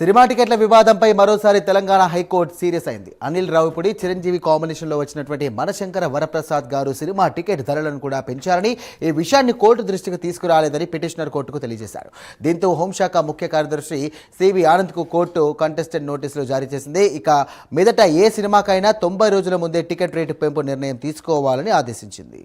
Cinema టికెట్ల వివాదంపై మరోసారి తెలంగాణ హైకోర్టు సీరియస్ అయింది. అనిల్ రావిపూడి చిరంజీవి కాంబినేషన్లో వచ్చినటువంటి మనశంకర వరప్రసాద్ గారు సినిమా టికెట్ ధరలను కూడా పెంచారని, ఈ విషయాన్ని కోర్టు దృష్టికి తీసుకురాలేదని పిటిషనర్ కోర్టుకు తెలియజేశారు. దీంతో హోంశాఖ ముఖ్య కార్యదర్శి సివి ఆనంద్కు కోర్టు కంటెస్టెడ్ నోటీసులు జారీ చేసింది. ఇక మీదట ఏ సినిమాకైనా 90 రోజుల ముందే టికెట్ రేటు పెంపు నిర్ణయం తీసుకోవాలని ఆదేశించింది.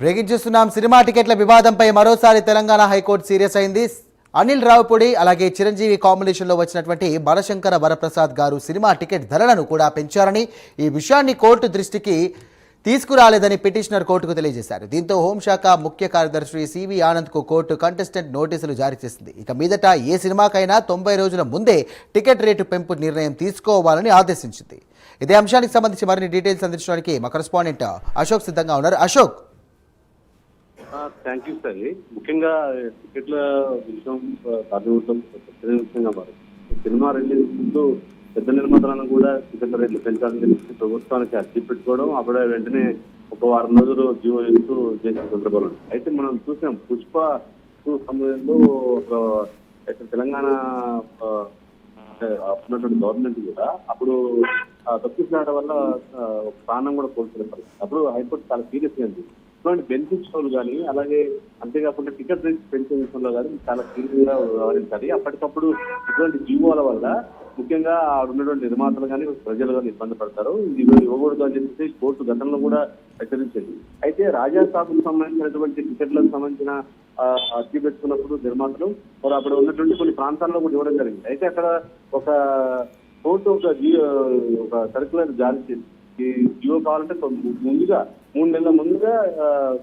బ్రేకింగ్ చేస్తున్నాం. సినిమా టికెట్ల వివాదంపై మరోసారి తెలంగాణ హైకోర్టు సీరియస్ అయింది. అనిల్ రావిపూడి అలాగే చిరంజీవి కాంబినేషన్లో వచ్చినటువంటి మనశంకర వరప్రసాద్ గారు సినిమా టికెట్ ధరలను కూడా పెంచారని, ఈ విషయాన్ని కోర్టు దృష్టికి తీసుకురాలేదని పిటిషనర్ కోర్టుకు తెలియజేశారు. దీంతో హోంశాఖ ముఖ్య కార్యదర్శి సివి ఆనంద్కు కోర్టు కంటెస్టెడ్ నోటీసులు జారీ చేసింది. ఇక మీదట ఏ సినిమాకైనా 90 రోజుల ముందే టికెట్ రేటు పెంపు నిర్ణయం తీసుకోవాలని ఆదేశించింది. ఇదే అంశానికి సంబంధించి మరిన్ని డీటెయిల్స్ అందించడానికి మా కరెస్పాండెంట్ అశోక్ సిద్ధంగా ఉన్నారు. Ashok, thank you sir. ముఖ్యంగా టికెట్ల విషయం విషయంగా సినిమా రిలీజ్ ముందు పెద్ద నిర్మాతలను కూడా టికెట్ల రేట్లు పెంచాలని చెప్పి ప్రభుత్వానికి అర్జీ పెట్టుకోవడం, అప్పుడే వెంటనే ఒక వారం రోజులు జీవో ఇస్తూ చేసిన సందర్భాలు. అయితే మనం చూసాం పుష్ప 2 సమయంలో తెలంగాణ ఉన్నటువంటి గవర్నమెంట్ కూడా అప్పుడు తప్పించడం వల్ల ఒక ప్రాణం కూడా కోల్పోయిన పరిస్థితి. అప్పుడు హైకోర్టు చాలా సీరియస్ అయింది. ఇటువంటి బెనిఫిట్స్ కానీ, అలాగే అంతేకాకుండా టికెట్ రేట్స్ పెంచే విషయంలో కానీ చాలా సీరియస్ గా వ్యవహరించాలి. అప్పటికప్పుడు ఇటువంటి జీవోల వల్ల ముఖ్యంగా ఉన్నటువంటి నిర్మాతలు కానీ ప్రజలు కానీ ఇబ్బంది పడతారు. ఇది ఇవ్వకూడదు అని చెప్పేసి కోర్టు గతంలో కూడా హెచ్చరించింది. అయితే రాజాసాబ్కు సంబంధించినటువంటి టికెట్లకు సంబంధించిన అర్జీ పెట్టుకున్నప్పుడు నిర్మాతలు మరి అప్పుడు ఉన్నటువంటి కొన్ని ప్రాంతాల్లో కూడా ఇవ్వడం జరిగింది. అయితే అక్కడ ఒక కోర్టు ఒక సర్క్యులర్ జారీ చేసి ఈ జియో కావాలంటే ముందుగా 3 నెలల ముందుగా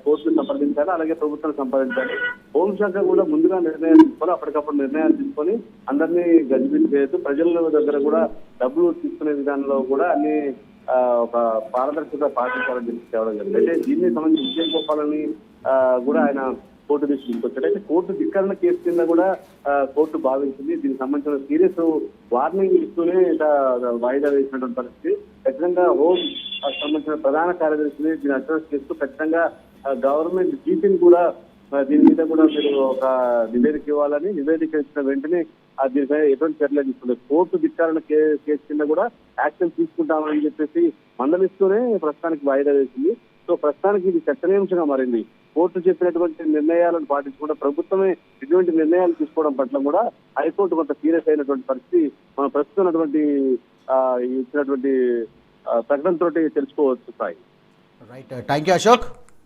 కోర్టును సంప్రదించాలి, అలాగే ప్రభుత్వాన్ని సంప్రదించాలి. హోంశాఖ కూడా ముందుగా నిర్ణయాలు తీసుకోవాలి. అప్పటికప్పుడు నిర్ణయాలు తీసుకొని అందరినీ గజిబిజి చేయొద్దు. ప్రజల దగ్గర కూడా డబ్బులు తీసుకునే విధానంలో కూడా అన్ని ఒక పారదర్శకత పాటించాలని చెప్పి తేవడం జరిగింది. అయితే దీన్ని సంబంధించి విజయం గోపాలని కూడా ఆయన కోర్టు దృష్టి తీసుకొచ్చాడు. అయితే కోర్టు ధిక్కరణ కేసు కింద కూడా కోర్టు భావించింది. దీనికి సంబంధించిన సీరియస్ వార్నింగ్ ఇస్తూనే వాయిదా వేసినటువంటి పరిస్థితి. ఖచ్చితంగా హోం సంబంధించిన ప్రధాన కార్యదర్శిని దీన్ని అడ్రస్ చేస్తూ ఖచ్చితంగా గవర్నమెంట్ జీపీని కూడా దీని మీద కూడా మీరు ఒక నివేదిక ఇవ్వాలని, నివేదిక ఇచ్చిన వెంటనే దీనిపై ఎటువంటి చర్యలు తీసుకుంటారు. కోర్టు ధిక్కరణ కేసు కింద కూడా యాక్షన్ తీసుకుంటామని చెప్పేసి మందలిస్తూనే ప్రస్తుతానికి వాయిదా వేసింది. సో ప్రస్తుతానికి ఇది చర్చనీయాంశంగా మారింది. కోర్టు చెప్పినటువంటి నిర్ణయాలను పాటించకుండా ప్రభుత్వమే ఇటువంటి నిర్ణయాలు తీసుకోవడం పట్ల కూడా హైకోర్టు కొంత సీరియస్ అయినటువంటి పరిస్థితి మనం ప్రస్తుతం ఇచ్చినటువంటి ప్రకటనతోటి తెలుసుకోవచ్చు. Right, thank you Ashok.